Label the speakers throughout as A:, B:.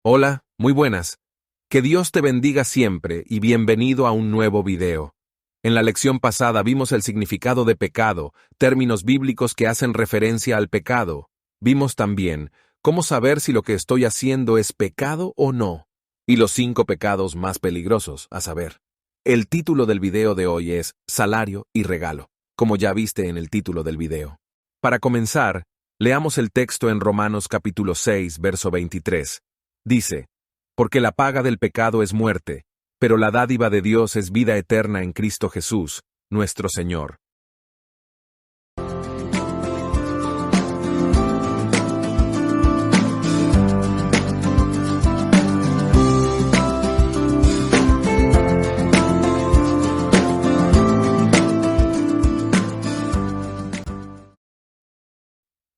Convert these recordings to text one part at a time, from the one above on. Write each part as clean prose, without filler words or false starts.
A: Hola, muy buenas. Que Dios te bendiga siempre y bienvenido a un nuevo video. En la lección pasada vimos el significado de pecado, términos bíblicos que hacen referencia al pecado. Vimos también cómo saber si lo que estoy haciendo es pecado o no. Y los 5 pecados más peligrosos, a saber. El título del video de hoy es Salario y Regalo, como ya viste en el título del video. Para comenzar, leamos el texto en Romanos capítulo 6, verso 23. Dice, porque la paga del pecado es muerte, pero la dádiva de Dios es vida eterna en Cristo Jesús, nuestro Señor.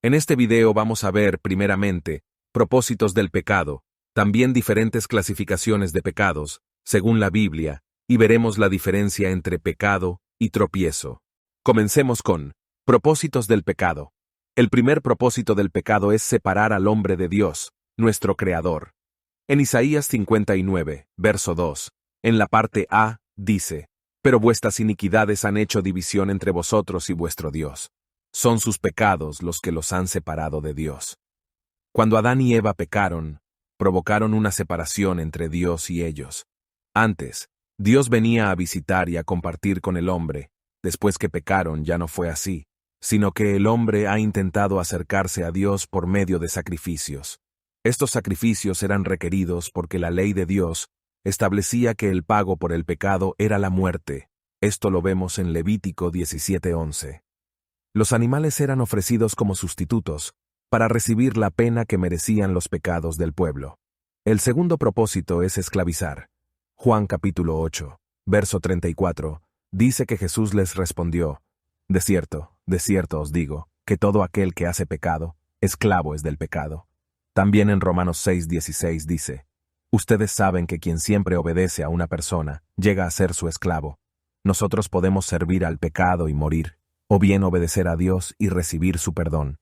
A: En este video vamos a ver, primeramente, propósitos del pecado, también diferentes clasificaciones de pecados, según la Biblia, y veremos la diferencia entre pecado y tropiezo. Comencemos con propósitos del pecado. El primer propósito del pecado es separar al hombre de Dios, nuestro Creador. En Isaías 59, verso 2, en la parte A, dice, pero vuestras iniquidades han hecho división entre vosotros y vuestro Dios. Son sus pecados los que los han separado de Dios. Cuando Adán y Eva pecaron, provocaron una separación entre Dios y ellos. Antes, Dios venía a visitar y a compartir con el hombre. Después que pecaron ya no fue así, sino que el hombre ha intentado acercarse a Dios por medio de sacrificios. Estos sacrificios eran requeridos porque la ley de Dios establecía que el pago por el pecado era la muerte. Esto lo vemos en Levítico 17:11. Los animales eran ofrecidos como sustitutos para recibir la pena que merecían los pecados del pueblo. El segundo propósito es esclavizar. Juan capítulo 8, verso 34, dice que Jesús les respondió, de cierto os digo, que todo aquel que hace pecado, esclavo es del pecado. También en Romanos 6:16 dice, ustedes saben que quien siempre obedece a una persona, llega a ser su esclavo. Nosotros podemos servir al pecado y morir, o bien obedecer a Dios y recibir su perdón.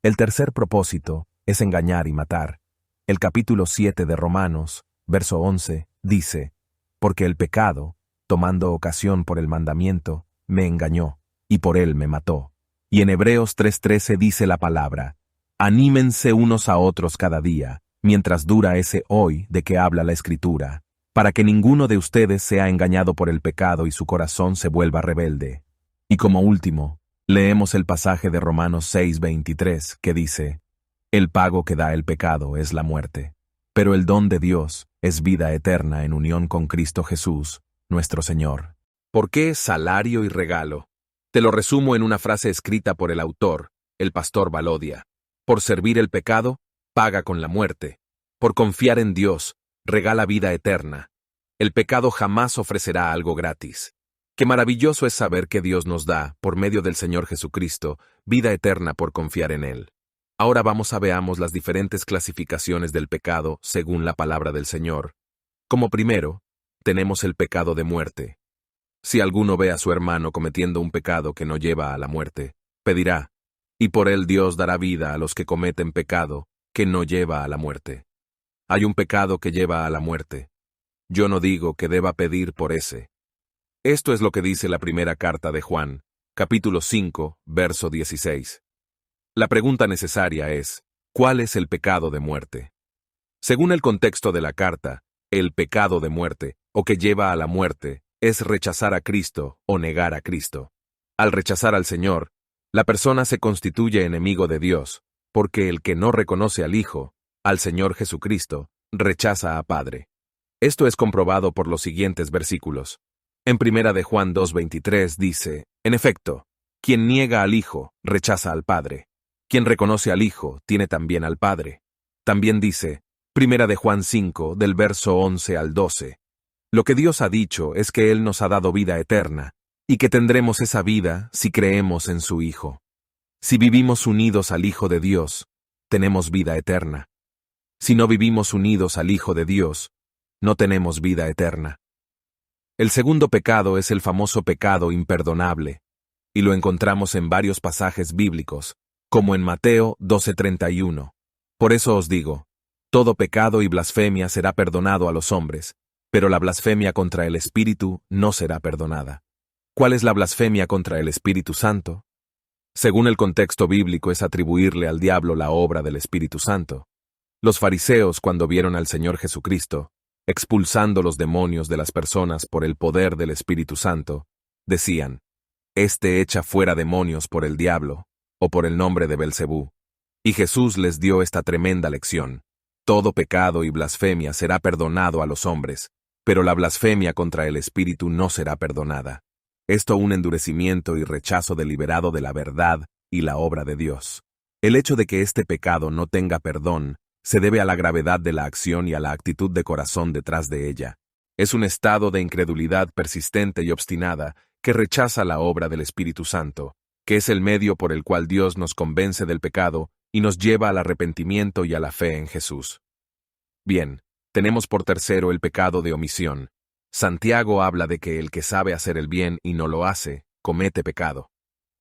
A: El tercer propósito es engañar y matar. El capítulo 7 de Romanos, verso 11, dice, porque el pecado, tomando ocasión por el mandamiento, me engañó, y por él me mató. Y en Hebreos 3:13 dice la palabra, anímense unos a otros cada día, mientras dura ese hoy de que habla la Escritura, para que ninguno de ustedes sea engañado por el pecado y su corazón se vuelva rebelde. Y como último, leemos el pasaje de Romanos 6:23, que dice, el pago que da el pecado es la muerte, pero el don de Dios es vida eterna en unión con Cristo Jesús, nuestro Señor. ¿Por qué salario y regalo? Te lo resumo en una frase escrita por el autor, el pastor Valodia. Por servir el pecado, paga con la muerte. Por confiar en Dios, regala vida eterna. El pecado jamás ofrecerá algo gratis. Qué maravilloso es saber que Dios nos da, por medio del Señor Jesucristo, vida eterna por confiar en Él. Ahora veamos las diferentes clasificaciones del pecado según la palabra del Señor. Como primero, tenemos el pecado de muerte. Si alguno ve a su hermano cometiendo un pecado que no lleva a la muerte, pedirá, y por él Dios dará vida a los que cometen pecado que no lleva a la muerte. Hay un pecado que lleva a la muerte. Yo no digo que deba pedir por ese. Esto es lo que dice la primera carta de Juan, capítulo 5, verso 16. La pregunta necesaria es, ¿cuál es el pecado de muerte? Según el contexto de la carta, el pecado de muerte, o que lleva a la muerte, es rechazar a Cristo o negar a Cristo. Al rechazar al Señor, la persona se constituye enemigo de Dios, porque el que no reconoce al Hijo, al Señor Jesucristo, rechaza a Padre. Esto es comprobado por los siguientes versículos. En primera de Juan 2:23 dice, en efecto, quien niega al Hijo, rechaza al Padre. Quien reconoce al Hijo, tiene también al Padre. También dice, primera de Juan 5, del verso 11 al 12, lo que Dios ha dicho es que Él nos ha dado vida eterna, y que tendremos esa vida si creemos en su Hijo. Si vivimos unidos al Hijo de Dios, tenemos vida eterna. Si no vivimos unidos al Hijo de Dios, no tenemos vida eterna. El segundo pecado es el famoso pecado imperdonable, y lo encontramos en varios pasajes bíblicos, como en Mateo 12:31. Por eso os digo, Todo pecado y blasfemia será perdonado a los hombres, pero la blasfemia contra el Espíritu no será perdonada. ¿Cuál es la blasfemia contra el Espíritu Santo? Según el contexto bíblico, es atribuirle al diablo la obra del Espíritu Santo. Los fariseos, cuando vieron al Señor Jesucristo, expulsando los demonios de las personas por el poder del Espíritu Santo, decían: «Este echa fuera demonios por el diablo, o por el nombre de Belcebú». Y Jesús les dio esta tremenda lección: todo pecado y blasfemia será perdonado a los hombres, pero la blasfemia contra el Espíritu no será perdonada. Esto un endurecimiento y rechazo deliberado de la verdad y la obra de Dios. El hecho de que este pecado no tenga perdón se debe a la gravedad de la acción y a la actitud de corazón detrás de ella. Es un estado de incredulidad persistente y obstinada que rechaza la obra del Espíritu Santo, que es el medio por el cual Dios nos convence del pecado y nos lleva al arrepentimiento y a la fe en Jesús. Bien, tenemos por tercero el pecado de omisión. Santiago habla de que el que sabe hacer el bien y no lo hace, comete pecado.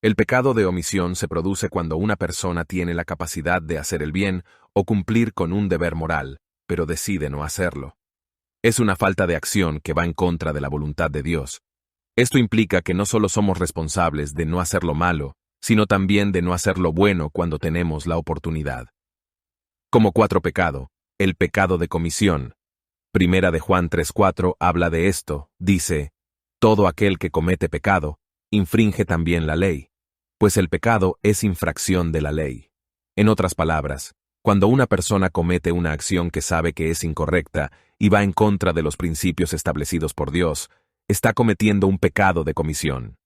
A: El pecado de omisión se produce cuando una persona tiene la capacidad de hacer el bien o cumplir con un deber moral, pero decide no hacerlo. Es una falta de acción que va en contra de la voluntad de Dios. Esto implica que no solo somos responsables de no hacer lo malo, sino también de no hacer lo bueno cuando tenemos la oportunidad. Como cuarto pecado, el pecado de comisión. Primera de Juan 3:4 habla de esto, dice: «Todo aquel que comete pecado, infringe también la ley, pues el pecado es infracción de la ley». En otras palabras, cuando una persona comete una acción que sabe que es incorrecta y va en contra de los principios establecidos por Dios, está cometiendo un pecado de comisión.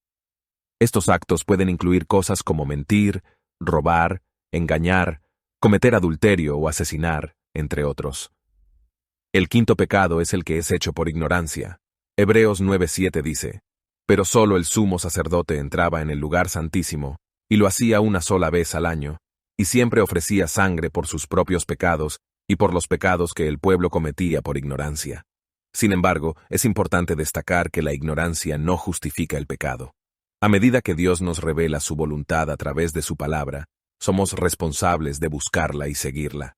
A: Estos actos pueden incluir cosas como mentir, robar, engañar, cometer adulterio o asesinar, entre otros. El quinto pecado es el que es hecho por ignorancia. Hebreos 9:7 dice: «Pero solo el sumo sacerdote entraba en el lugar santísimo, y lo hacía una sola vez al año, y siempre ofrecía sangre por sus propios pecados y por los pecados que el pueblo cometía por ignorancia». Sin embargo, es importante destacar que la ignorancia no justifica el pecado. A medida que Dios nos revela su voluntad a través de su palabra, somos responsables de buscarla y seguirla.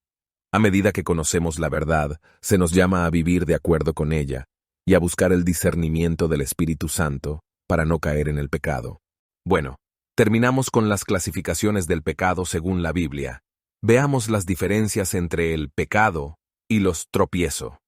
A: A medida que conocemos la verdad, se nos llama a vivir de acuerdo con ella y a buscar el discernimiento del Espíritu Santo para no caer en el pecado. Bueno, terminamos con las clasificaciones del pecado según la Biblia. Veamos las diferencias entre el pecado y los tropiezo.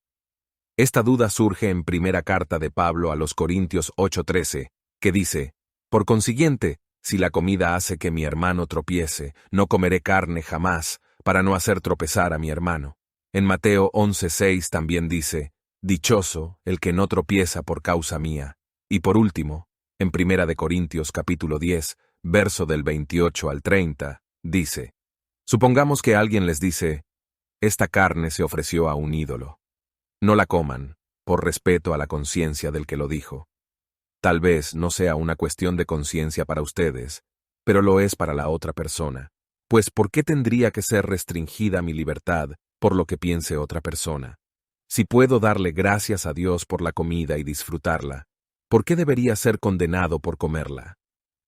A: Esta duda surge en primera carta de Pablo a los Corintios 8:13, que dice: «Por consiguiente, si la comida hace que mi hermano tropiece, no comeré carne jamás, para no hacer tropezar a mi hermano». En Mateo 11:6 también dice: «Dichoso el que no tropieza por causa mía». Y por último, en Primera de Corintios capítulo 10, verso del 28 al 30, dice: «Supongamos que alguien les dice: esta carne se ofreció a un ídolo. No la coman, por respeto a la conciencia del que lo dijo. Tal vez no sea una cuestión de conciencia para ustedes, pero lo es para la otra persona. Pues ¿por qué tendría que ser restringida mi libertad por lo que piense otra persona? Si puedo darle gracias a Dios por la comida y disfrutarla, ¿por qué debería ser condenado por comerla?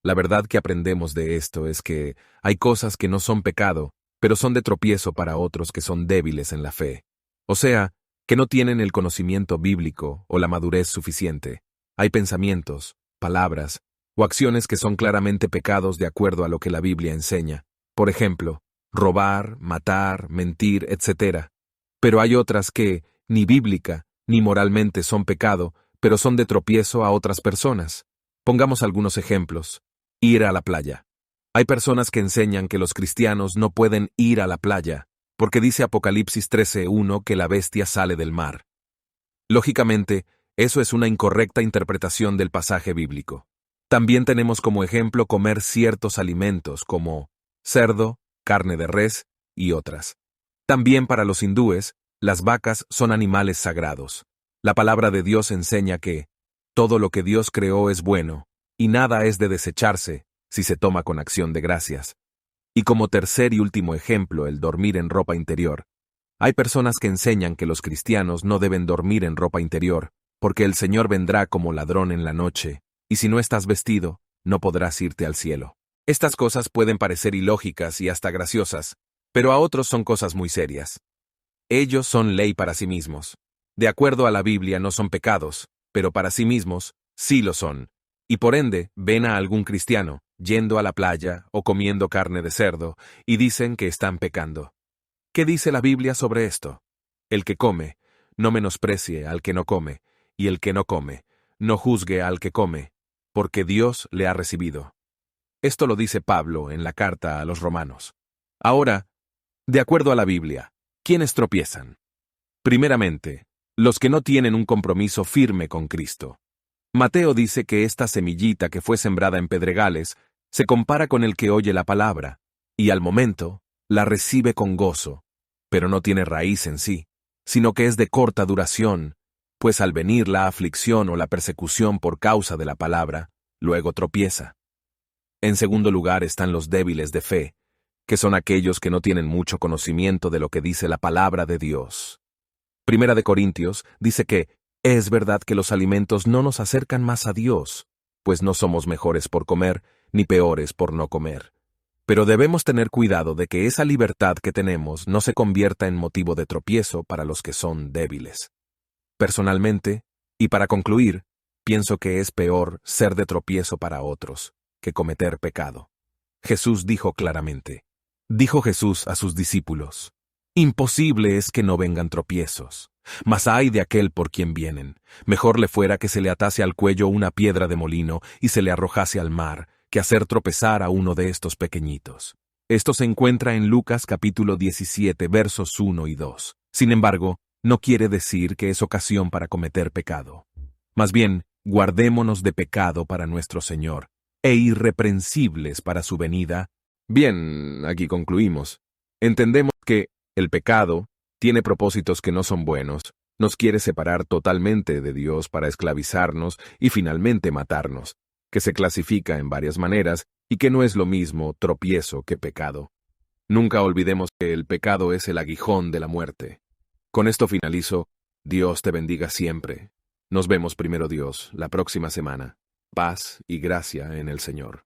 A: La verdad que aprendemos de esto es que hay cosas que no son pecado, pero son de tropiezo para otros que son débiles en la fe. O sea, que no tienen el conocimiento bíblico o la madurez suficiente. Hay pensamientos, palabras o acciones que son claramente pecados de acuerdo a lo que la Biblia enseña. Por ejemplo, robar, matar, mentir, etc. Pero hay otras que, ni bíblica, ni moralmente son pecado, pero son de tropiezo a otras personas. Pongamos algunos ejemplos. Ir a la playa. Hay personas que enseñan que los cristianos no pueden ir a la playa, porque dice Apocalipsis 13:1 que la bestia sale del mar. Lógicamente, eso es una incorrecta interpretación del pasaje bíblico. También tenemos como ejemplo comer ciertos alimentos como cerdo, carne de res y otras. También para los hindúes, las vacas son animales sagrados. La palabra de Dios enseña que todo lo que Dios creó es bueno, y nada es de desecharse si se toma con acción de gracias. Y como tercer y último ejemplo, el dormir en ropa interior. Hay personas que enseñan que los cristianos no deben dormir en ropa interior, porque el Señor vendrá como ladrón en la noche, y si no estás vestido, no podrás irte al cielo. Estas cosas pueden parecer ilógicas y hasta graciosas, pero a otros son cosas muy serias. Ellos son ley para sí mismos. De acuerdo a la Biblia no son pecados, pero para sí mismos sí lo son. Y por ende, ven a algún cristiano, yendo a la playa o comiendo carne de cerdo, y dicen que están pecando. ¿Qué dice la Biblia sobre esto? El que come, no menosprecie al que no come, y el que no come, no juzgue al que come, porque Dios le ha recibido. Esto lo dice Pablo en la carta a los Romanos. Ahora, de acuerdo a la Biblia, ¿quiénes tropiezan? Primeramente, los que no tienen un compromiso firme con Cristo. Mateo dice que esta semillita que fue sembrada en pedregales se compara con el que oye la palabra, y al momento la recibe con gozo, pero no tiene raíz en sí, sino que es de corta duración, pues al venir la aflicción o la persecución por causa de la palabra, luego tropieza. En segundo lugar están los débiles de fe, que son aquellos que no tienen mucho conocimiento de lo que dice la palabra de Dios. Primera de Corintios dice que es verdad que los alimentos no nos acercan más a Dios, pues no somos mejores por comer, ni peores por no comer. Pero debemos tener cuidado de que esa libertad que tenemos no se convierta en motivo de tropiezo para los que son débiles. Personalmente, y para concluir, pienso que es peor ser de tropiezo para otros que cometer pecado. Jesús dijo claramente. Dijo Jesús a sus discípulos: imposible es que no vengan tropiezos, mas ay de aquel por quien vienen. Mejor le fuera que se le atase al cuello una piedra de molino y se le arrojase al mar, que hacer tropezar a uno de estos pequeñitos. Esto se encuentra en Lucas capítulo 17, versos 1 y 2. Sin embargo, no quiere decir que es ocasión para cometer pecado. Más bien, guardémonos de pecado para nuestro Señor, e irreprensibles para su venida. Bien, aquí concluimos. Entendemos que el pecado tiene propósitos que no son buenos, nos quiere separar totalmente de Dios para esclavizarnos y finalmente matarnos, que se clasifica en varias maneras y que no es lo mismo tropiezo que pecado. Nunca olvidemos que el pecado es el aguijón de la muerte. Con esto finalizo. Dios te bendiga siempre. Nos vemos primero Dios la próxima semana. Paz y gracia en el Señor.